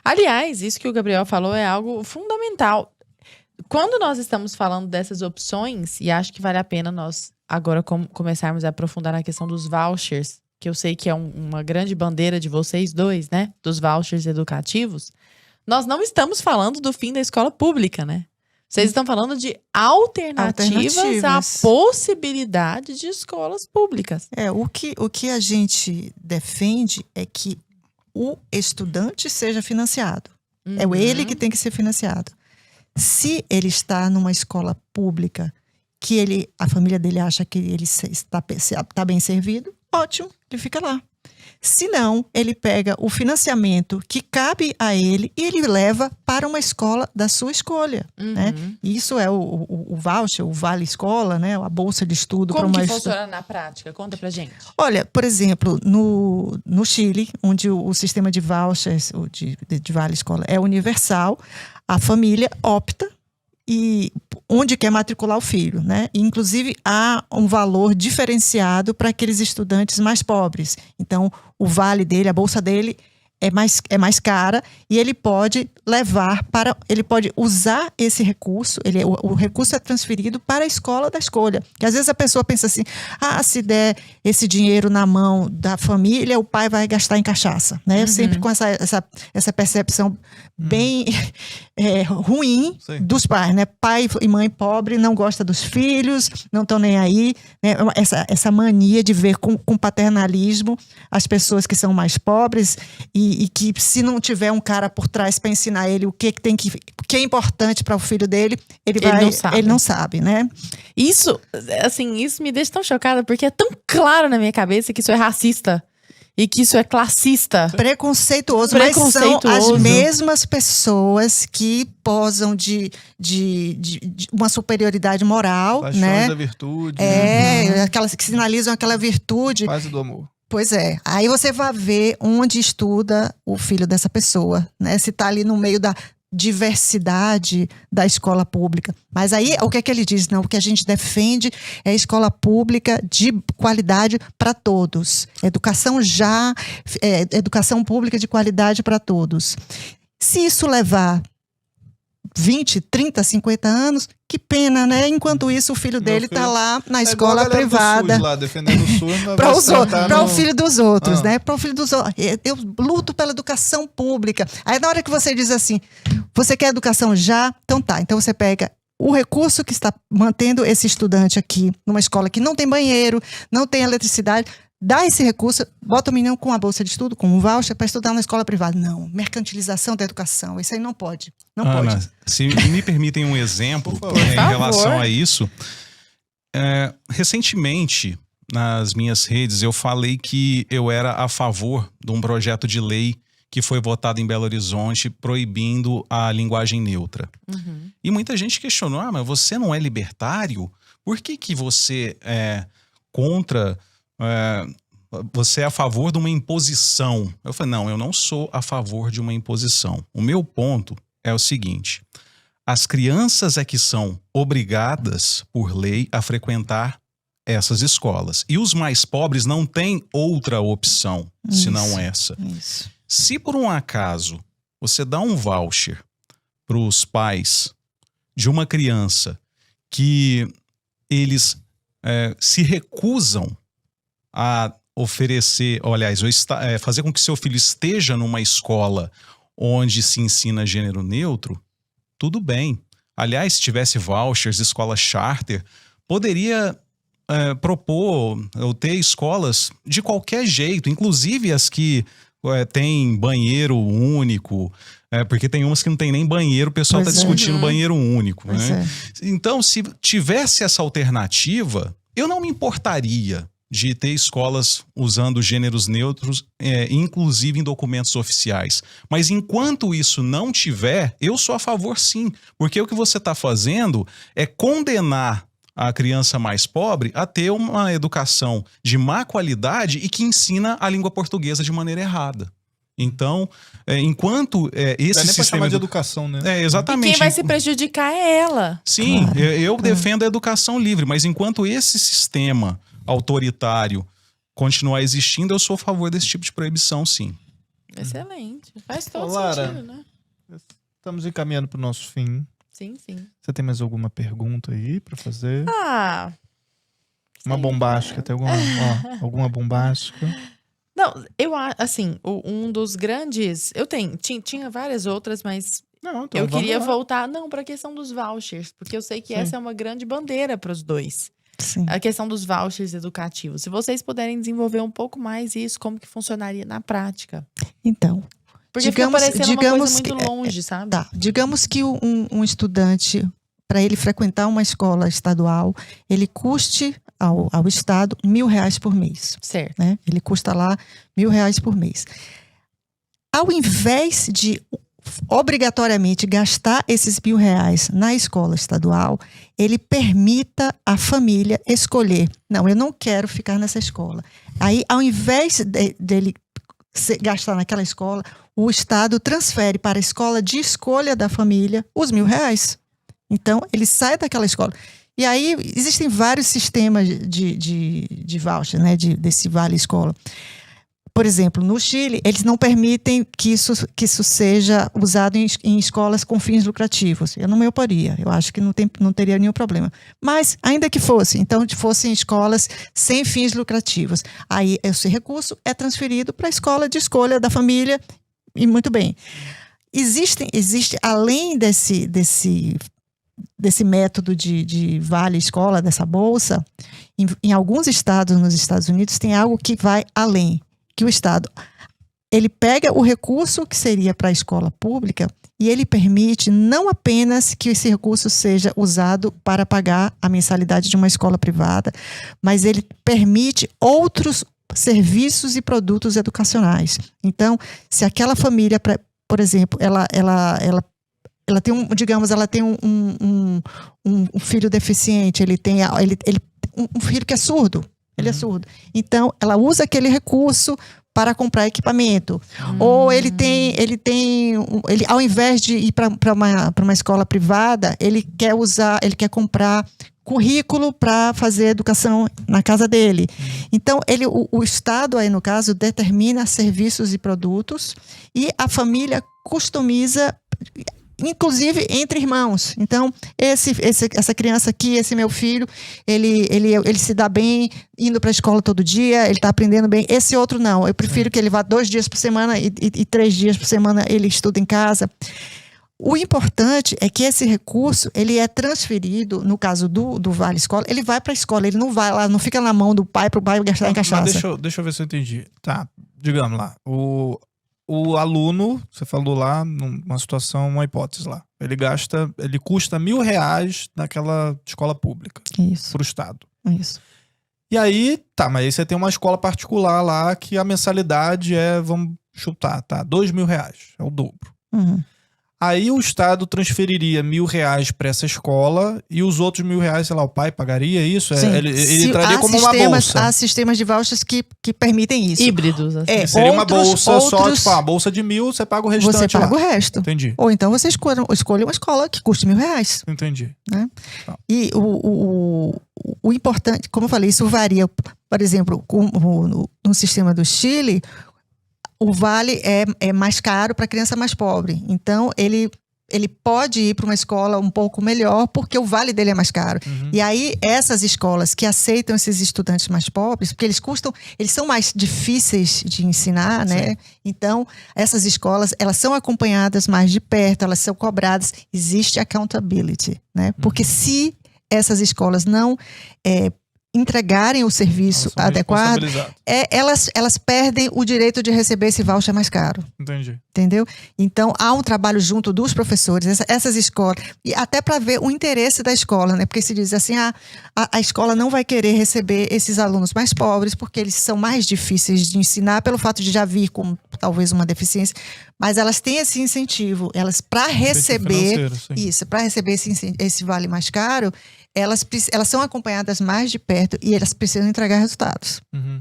Aliás, isso que o Gabriel falou é algo fundamental. Quando nós estamos falando dessas opções, e acho que vale a pena nós agora começarmos a aprofundar na questão dos vouchers, que eu sei que é uma grande bandeira de vocês dois, né? Dos vouchers educativos. Nós não estamos falando do fim da escola pública, né? Vocês estão falando de alternativas à possibilidade de escolas públicas. O que a gente defende é que o estudante seja financiado. É ele que tem que ser financiado. Se ele está numa escola pública que a família dele acha que ele está bem servido, ótimo, ele fica lá. Se não, ele pega o financiamento que cabe a ele e ele leva para uma escola da sua escolha. Né? Isso é o voucher, o Vale Escola, né? A bolsa de estudo. Como que funciona na prática? Conta pra gente. Olha, por exemplo, no Chile, onde o sistema de vouchers, de Vale Escola é universal, a família opta e onde quer matricular o filho, né? E, inclusive, há um valor diferenciado para aqueles estudantes mais pobres. Então, o vale dele, a bolsa dele é mais cara e ele pode ele pode usar esse recurso, o recurso é transferido para a escola da escolha. Que às vezes a pessoa pensa assim, se der esse dinheiro na mão da família, o pai vai gastar em cachaça, né? Sempre com essa percepção bem ruim dos pais, né? Pai e mãe pobre não gosta dos filhos, não estão nem aí, né? Essa mania de ver com paternalismo as pessoas que são mais pobres e que se não tiver um cara por trás para ensinar ele o que é importante para o filho dele, ele não sabe, né? Isso me deixa tão chocada porque é tão claro na minha cabeça que isso é racista. E que isso é classista. Preconceituoso. Mas são as mesmas pessoas que posam de uma superioridade moral. Paixões, né? Da virtude. Aquelas que sinalizam aquela virtude. Quase do amor. Pois é. Aí você vai ver onde estuda o filho dessa pessoa, né? Se está ali no meio da diversidade da escola pública. Mas aí, o que é que ele diz? Não, o que a gente defende é escola pública de qualidade para todos. Educação pública de qualidade para todos. Se isso levar 20, 30, 50 anos, que pena, né? Enquanto isso, o filho dele está lá na escola privada. SUS lá, defendendo o SUS, para o filho dos outros, né? Para o filho dos outros. Eu luto pela educação pública. Aí, na hora que você diz assim, você quer educação já? Então tá. Então você pega o recurso que está mantendo esse estudante aqui numa escola que não tem banheiro, não tem eletricidade, dá esse recurso, bota o menino com a bolsa de estudo, com um voucher para estudar na escola privada. Não, mercantilização da educação, isso aí não pode. Não Ana, pode. Se me permitem um exemplo em relação a isso. Recentemente, nas minhas redes, eu falei que eu era a favor de um projeto de lei que foi votado em Belo Horizonte proibindo a linguagem neutra. E muita gente questionou, mas você não é libertário? Por que você é contra... você é a favor de uma imposição? Eu falei, não, eu não sou a favor de uma imposição. O meu ponto é o seguinte: as crianças é que são obrigadas por lei a frequentar essas escolas. E os mais pobres não têm outra opção senão essa. Isso. Se por um acaso você dá um voucher para os pais de uma criança que eles se recusam a oferecer, aliás, fazer com que seu filho esteja numa escola onde se ensina gênero neutro, tudo bem. Aliás, se tivesse vouchers, escola charter, poderia propor ou ter escolas de qualquer jeito, inclusive as que têm banheiro único, porque tem umas que não tem nem banheiro, o pessoal está discutindo banheiro único. Né? Então, se tivesse essa alternativa, eu não me importaria de ter escolas usando gêneros neutros, inclusive em documentos oficiais. Mas enquanto isso não tiver, eu sou a favor sim. Porque o que você está fazendo é condenar a criança mais pobre a ter uma educação de má qualidade e que ensina a língua portuguesa de maneira errada. Então, enquanto esse nem sistema... chamar de educação, né? Exatamente. E quem vai se prejudicar é ela. Sim, claro, eu defendo a educação livre, mas enquanto esse sistema autoritário continuar existindo, eu sou a favor desse tipo de proibição, sim. Excelente. Faz todo Lara, sentido, né? Estamos encaminhando para o nosso fim. Sim, sim. Você tem mais alguma pergunta aí para fazer? Ah, Uma sim. bombástica, tem alguma bombástica? Não, eu acho, assim, um dos grandes... Tinha várias outras, mas Não, então eu vamos queria lá. voltar, para a questão dos vouchers, porque eu sei que Sim. essa é uma grande bandeira para os dois. Sim. A questão dos vouchers educativos. Se vocês puderem desenvolver um pouco mais isso, como que funcionaria na prática? Então, Porque fica parecendo uma coisa muito longe, sabe? tá. Digamos que um estudante, para ele frequentar uma escola estadual, ele custe ao Estado R$1.000 por mês. Certo. Né? Ele custa lá R$1.000 por mês. Ao invés de obrigatoriamente gastar esses R$1.000 na escola estadual, ele permita a família escolher. Não, eu não quero ficar nessa escola. Aí, ao invés dele gastar naquela escola, o Estado transfere para a escola de escolha da família os R$1.000. Então, ele sai daquela escola. E aí, existem vários sistemas de voucher, né, desse Vale Escola. Por exemplo, no Chile, eles não permitem que isso seja usado em escolas com fins lucrativos. Eu não me oporia, eu acho que não teria nenhum problema. Mas, ainda que fosse, então, fossem escolas sem fins lucrativos. Aí, esse recurso é transferido para a escola de escolha da família, e muito bem. Existe além desse método de vale escola, dessa bolsa, em alguns estados nos Estados Unidos, tem algo que vai além. Que o Estado, ele pega o recurso que seria para a escola pública e ele permite não apenas que esse recurso seja usado para pagar a mensalidade de uma escola privada, mas ele permite outros serviços e produtos educacionais. Então, se aquela família, por exemplo, ela tem um filho deficiente, ele tem um filho que é surdo. Ele é surdo. Então, ela usa aquele recurso para comprar equipamento. Ou ele ao invés de ir para uma escola privada, ele quer comprar currículo para fazer educação na casa dele. Então, o Estado, aí no caso, determina serviços e produtos e a família customiza, inclusive entre irmãos. Então, essa criança aqui, esse meu filho, ele se dá bem indo para a escola todo dia, ele está aprendendo bem. Esse outro não. Eu prefiro que ele vá 2 dias por semana e 3 dias por semana ele estuda em casa. O importante é que esse recurso, ele é transferido, no caso do Vale Escola, ele vai para a escola, ele não vai lá, não fica na mão do pai para o pai gastar em cachaça. Mas deixa eu ver se eu entendi. Tá, digamos lá, o aluno, você falou lá, numa situação, uma hipótese lá. Ele custa R$1.000 naquela escola pública. Isso. Pro Estado. Isso. E aí, tá, mas aí você tem uma escola particular lá que a mensalidade vamos chutar, tá? R$2.000, é o dobro. Uhum. Aí o Estado transferiria R$1.000 para essa escola e os outros R$1.000, sei lá, o pai pagaria isso? Sim. Ele traria como uma bolsa. Há sistemas de vouchers que permitem isso. Híbridos, assim. Seria uma bolsa só, tipo, a bolsa de R$1.000, você paga o restante Você paga lá. o resto. Entendi. Ou então você escolhe uma escola que custe R$1.000. Entendi. Né? Tá. E o importante, como eu falei, isso varia. Por exemplo, no sistema do Chile, o vale é mais caro para a criança mais pobre. Então, ele pode ir para uma escola um pouco melhor porque o vale dele é mais caro. Uhum. E aí, essas escolas que aceitam esses estudantes mais pobres, porque eles são mais difíceis de ensinar, né? Então, essas escolas, elas são acompanhadas mais de perto, elas são cobradas. Existe accountability, né? Porque se essas escolas não entregarem o serviço adequado, elas perdem o direito de receber esse voucher mais caro. Entendi. Entendeu? Então, há um trabalho junto dos professores, essas escolas, e até para ver o interesse da escola, né? Porque se diz assim, a escola não vai querer receber esses alunos mais pobres porque eles são mais difíceis de ensinar pelo fato de já vir com talvez uma deficiência, mas elas têm esse incentivo, elas para receber esse vale mais caro, elas são acompanhadas mais de perto e elas precisam entregar resultados. Uhum.